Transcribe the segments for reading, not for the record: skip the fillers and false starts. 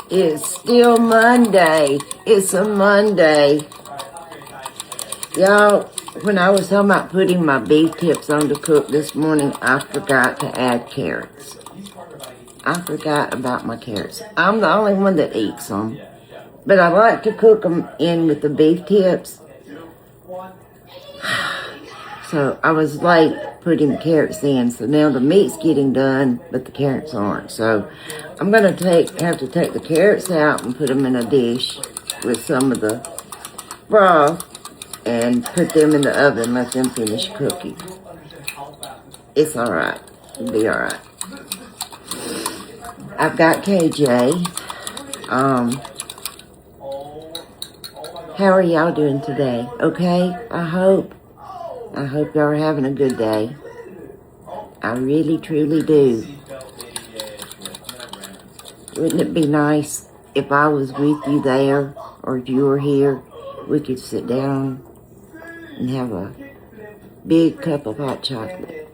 It's still Monday. It's a Monday. Y'all, when I was talking about putting my beef tips on to cook this morning, I forgot to add carrots. I forgot about my carrots. I'm the only one that eats them. But I like to cook them in with the beef tips. So I was late putting the carrots in. So now the meat's getting done, but the carrots aren't. So I'm going to have to take the carrots out and put them in a dish with some of the broth and put them in the oven, let them finish cooking. It's all right. It'll be all right. I've got KJ. How are y'all doing today? Okay? I hope y'all are having a good day. I really, truly do. Wouldn't it be nice if I was with you there, or if you were here, we could sit down and have a big cup of hot chocolate.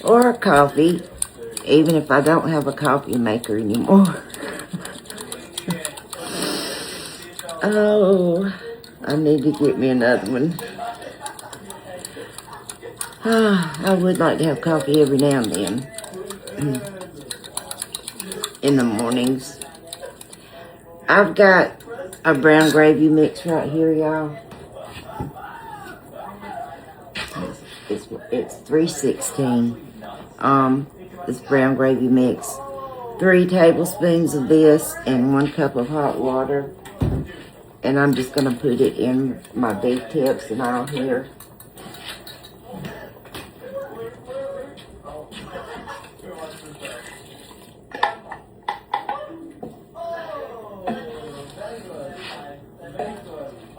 Or coffee, even if I don't have a coffee maker anymore. Oh, I need to get me another one. I would like to have coffee every now and then. In the mornings. I've got a brown gravy mix right here, y'all. It's 316. This brown gravy mix. 3 tablespoons of this and 1 cup of hot water. And I'm just going to put it in my beef tips and all here.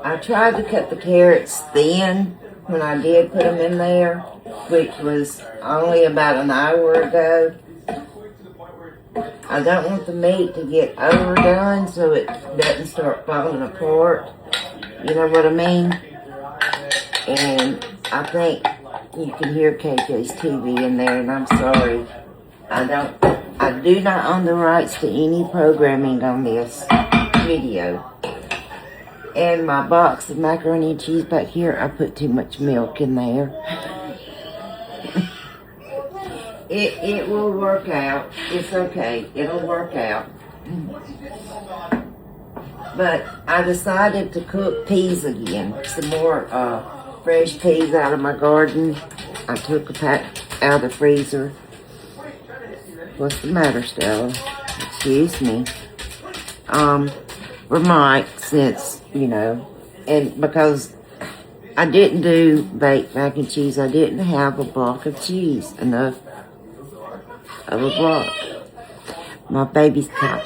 I tried to cut the carrots thin when I did put them in there, which was only about an hour ago. I don't want the meat to get overdone so it doesn't start falling apart. You know what I mean? And I think you can hear KJ's TV in there, and I'm sorry. I do not own the rights to any programming on this video. And my box of macaroni and cheese back here, I put too much milk in there. It will work out. It's okay. It'll work out. But I decided to cook peas again. Some more fresh peas out of my garden. I took a pack out of the freezer. What's the matter, Stella? Excuse me. For Mike, since, you know, and because I didn't do baked mac and cheese, I didn't have a block of cheese, enough of a block. My baby's caught.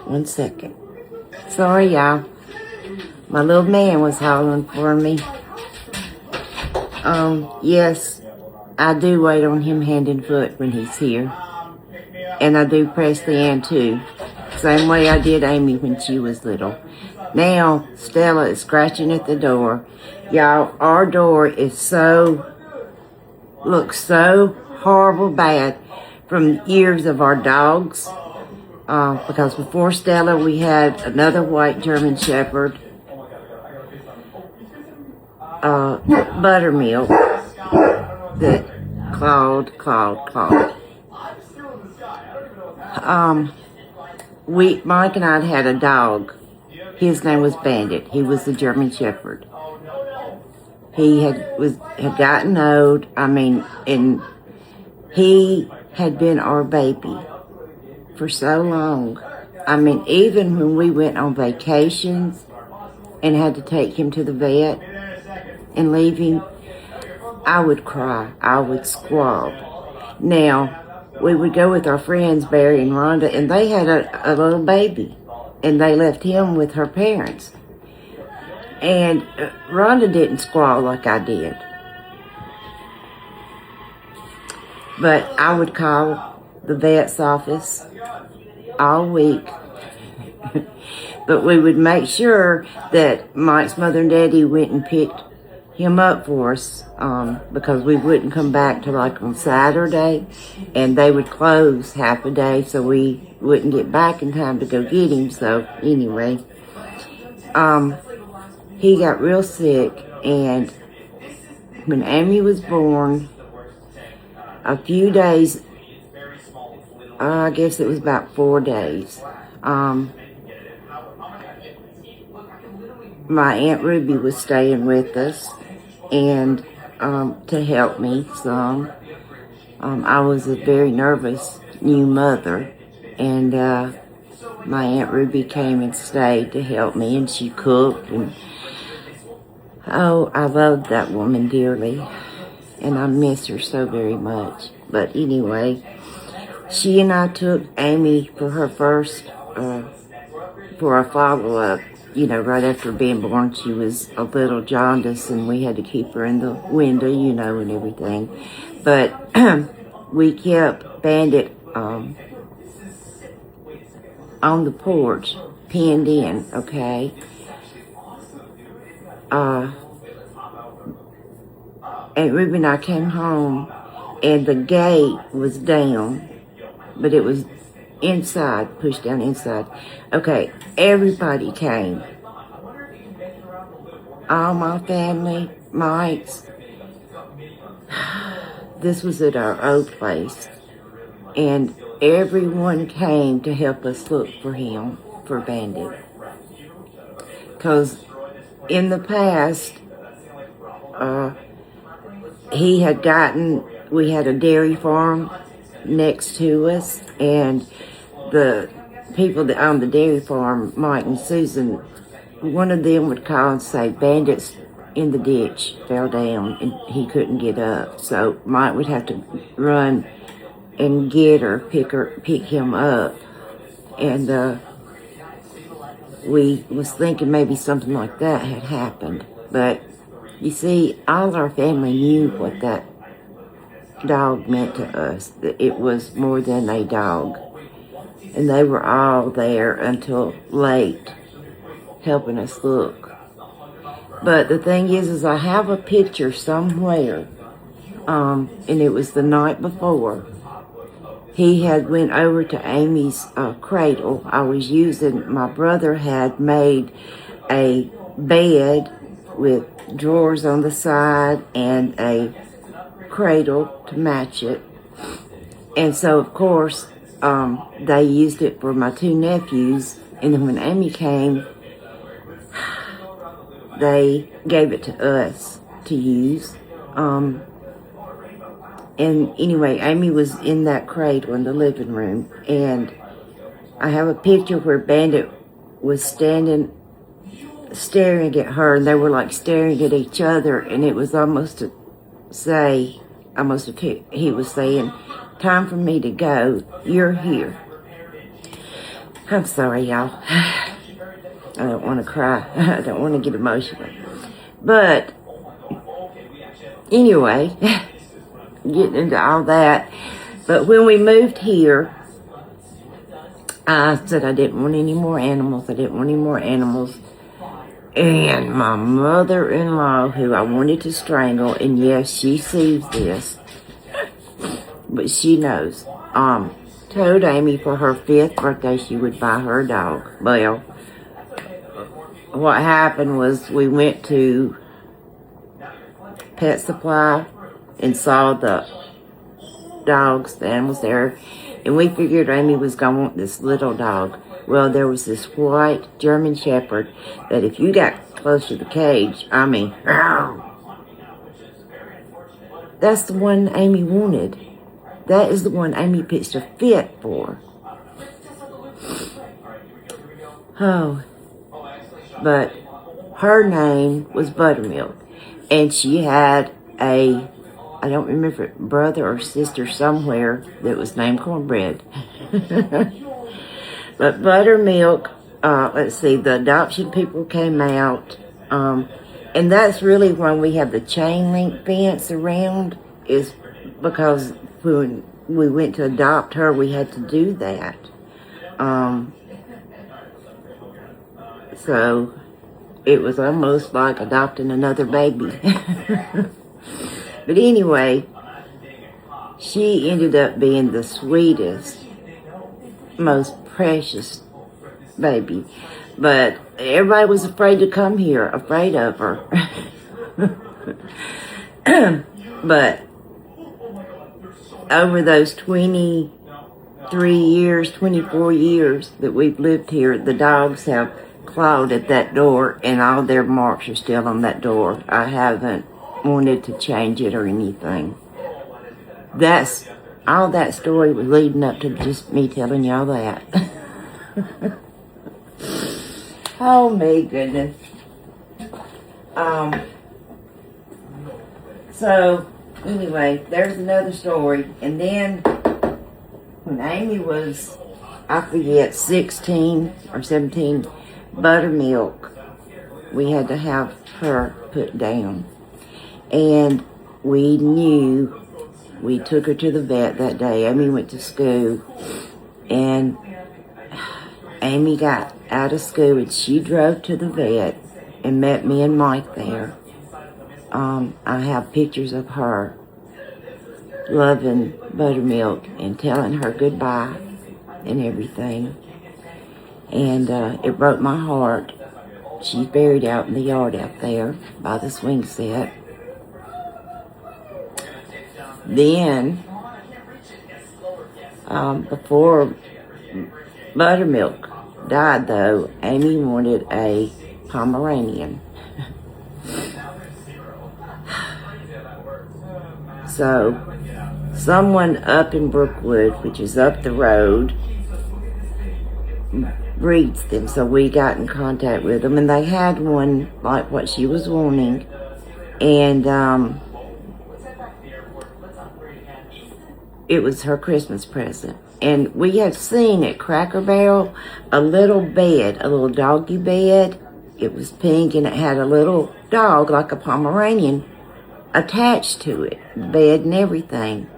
1 second. Sorry, y'all. My little man was hollering for me. Yes, I do wait on him hand and foot when he's here. And I do press the end too. Same way I did Amy when she was little. Now, Stella is scratching at the door. Y'all, our door is looks so horrible bad from years of our dogs. Because before Stella, we had another white German Shepherd, Buttermilk, that clawed. Mike and I had a dog. His name was Bandit. He was the German Shepherd. He had gotten old. I mean, and he had been our baby for so long. I mean, even when we went on vacations and had to take him to the vet and leave him, I would cry. I would squall. Now, we would go with our friends, Barry and Rhonda, and they had a little baby, and they left him with her parents. And Rhonda didn't squall like I did. But I would call the vet's office all week. But we would make sure that Mike's mother and daddy went and picked him up for us because we wouldn't come back till like on Saturday, and they would close half a day, so we wouldn't get back in time to go get him. So anyway, he got real sick, and when Amy was born, a few days, I guess it was about 4 days, my Aunt Ruby was staying with us, and to help me some. I was a very nervous new mother, and my Aunt Ruby came and stayed to help me, and she cooked, and oh, I loved that woman dearly, and I miss her so very much. But anyway, she and I took Amy for her first, for a follow-up. You know, right after being born, she was a little jaundiced, and we had to keep her in the window, you know, and everything. But we kept Bandit on the porch, pinned in, okay? And Ruby and I came home, and the gate was down, but it was inside, pushed down inside. Okay, everybody came. All my family, Mike's. This was at our old place. And everyone came to help us look for him, for Bandit. Because in the past, we had a dairy farm next to us, and the people that owned the dairy farm, Mike and Susan, one of them would call and say, Bandit's in the ditch, fell down, and he couldn't get up. So Mike would have to run and get her, pick him up. And we was thinking maybe something like that had happened. But you see, all our family knew what that dog meant to us, that it was more than a dog. And they were all there until late, helping us look. But the thing is I have a picture somewhere, and it was the night before. He had went over to Amy's cradle. My brother had made a bed with drawers on the side and a cradle to match it. And so, of course, they used it for my 2 nephews. And then when Amy came, they gave it to us to use. And anyway, Amy was in that cradle in the living room. And I have a picture where Bandit was standing, staring at her. And they were like staring at each other. And it was almost to say, he was saying, time for me to go. You're here. I'm sorry, y'all. I don't want to cry. I don't want to get emotional. But anyway, getting into all that. But when we moved here, I said I didn't want any more animals. And my mother-in-law, who I wanted to strangle, and yes, she sees this, but she knows, told Amy for her 5th birthday she would buy her a dog. Well, what happened was we went to Pet Supply and saw the dogs, the animals there, and we figured Amy was going to want this little dog. Well, there was this white German Shepherd that if you got close to the cage, I mean, that's the one Amy wanted. That is the one Amy pitched a fit for. Oh, but her name was Buttermilk, and she had I don't remember, brother or sister somewhere that was named Cornbread. But Buttermilk, let's see, the adoption people came out, and that's really when we have the chain link fence around, is because when we went to adopt her, we had to do that. So it was almost like adopting another baby. But anyway, she ended up being the sweetest, most precious baby. But everybody was afraid to come here, afraid of her. But over those 23 years, 24 years that we've lived here, the dogs have clawed at that door, and all their marks are still on that door. I haven't wanted to change it or anything. That's all that story was leading up to just me telling y'all that. Oh my goodness. So anyway, there's another story. And then when Amy was, I forget, 16 or 17, buttermilk, we had to have her put down. And we knew, we took her to the vet that day. Amy went to school, and Amy got out of school and she drove to the vet and met me and Mike there. I have pictures of her loving buttermilk and telling her goodbye and everything. And it broke my heart. She's buried out in the yard out there by the swing set. Then, before Buttermilk died, though, Amy wanted a Pomeranian. So, someone up in Brookwood, which is up the road, breeds them. So we got in contact with them, and they had one like what she was wanting. And it was her Christmas present. And we had seen at Cracker Barrel a little bed, a little doggy bed. It was pink, and it had a little dog, like a Pomeranian, attached to it, the bed and everything.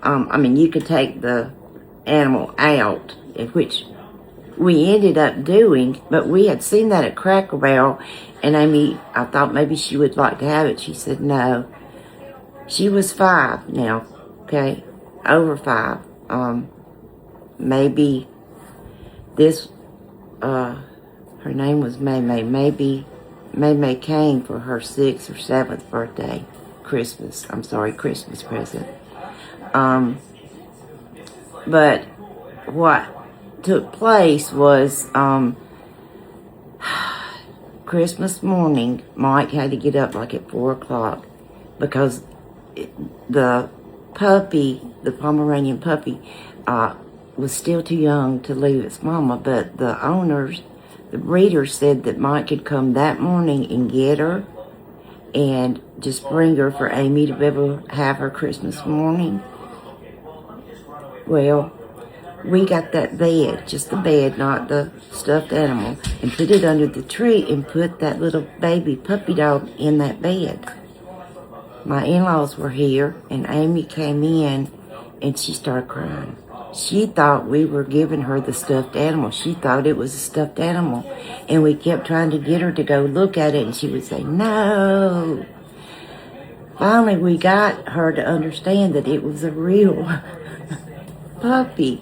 I mean, you could take the animal out, which we ended up doing, but we had seen that at Cracker Barrel, and Amy, I thought maybe she would like to have it. She said no. She was 5 now, okay, over 5. Maybe this, her name was May May. Maybe May May came for her 6th or 7th birthday, Christmas present. But what took place was, Christmas morning, Mike had to get up like at 4 o'clock because the puppy, the Pomeranian puppy, was still too young to leave its mama, but the owners, the breeders, said that Mike could come that morning and get her and just bring her for Amy to be able to have her Christmas morning. Well, we got that bed, just the bed, not the stuffed animal, and put it under the tree and put that little baby puppy dog in that bed. My in-laws were here, and Amy came in, and she started crying. She thought we were giving her the stuffed animal. She thought it was a stuffed animal, and we kept trying to get her to go look at it, and she would say, no. Finally, we got her to understand that it was a real puppy.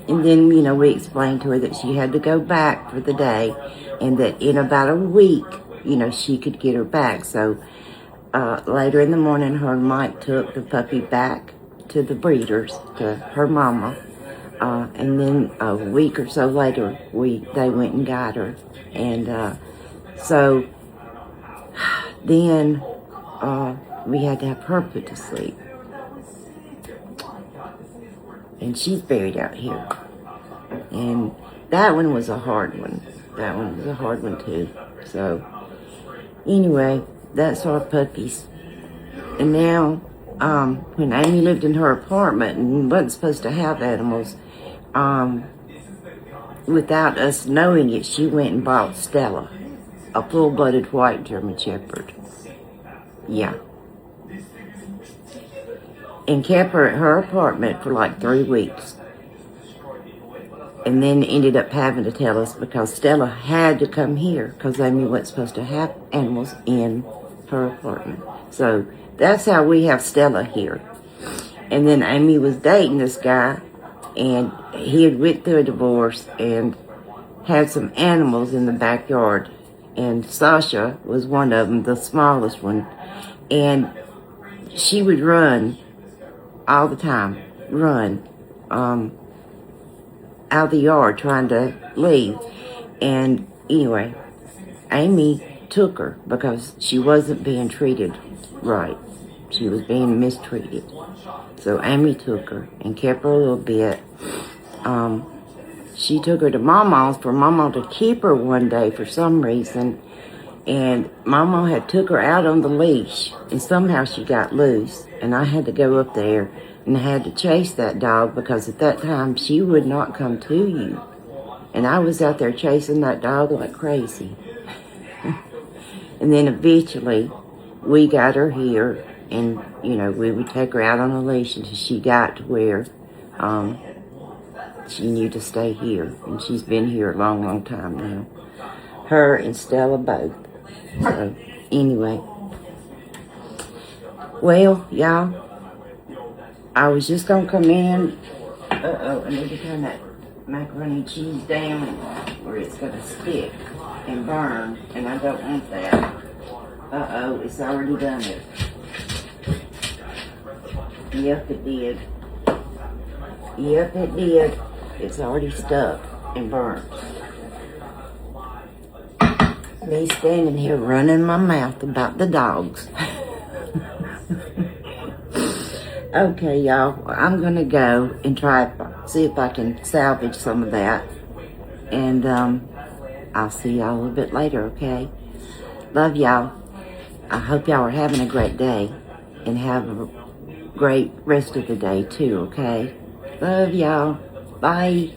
And then, we explained to her that she had to go back for the day, and that in about a week, she could get her back. So later in the morning, her and Mike took the puppy back to the breeders, to her mama, and then a week or so later, they went and got her. And so then we had to have her put to sleep. And she's buried out here. And that one was a hard one. That one was a hard one too. So anyway, that's our puppies. And now, when Amy lived in her apartment and wasn't supposed to have animals, without us knowing it, she went and bought Stella, a full-blooded white German Shepherd. Yeah. And kept her at her apartment for like 3 weeks. and then ended up having to tell us because Stella had to come here because Amy wasn't supposed to have animals in her apartment. So that's how we have Stella here. And then Amy was dating this guy, and he had went through a divorce and had some animals in the backyard. And Sasha was one of them, the smallest one. And she would run all the time, out of the yard trying to leave. And anyway, Amy took her because she wasn't being treated right. She was being mistreated. So Amy took her and kept her a little bit. She took her to Mama's for Mama to keep her one day for some reason. And Mama had took her out on the leash, and somehow she got loose. And I had to go up there and I had to chase that dog because at that time she would not come to you. And I was out there chasing that dog like crazy. And then eventually we got her here, and we would take her out on a leash until she got to where she knew to stay here. And she's been here a long, long time now. Her and Stella both. So anyway, well, y'all, I was just gonna come in. I need to turn that macaroni and cheese down or it's gonna stick and burn, and I don't want that. It's already done it. Yep, it did. Yep, it did. It's already stuck and burnt. Me standing here running my mouth about the dogs. Okay, y'all, I'm gonna go and see if I can salvage some of that. And I'll see y'all a little bit later, okay? Love y'all. I hope y'all are having a great day and have a great rest of the day too, okay? Love y'all. Bye.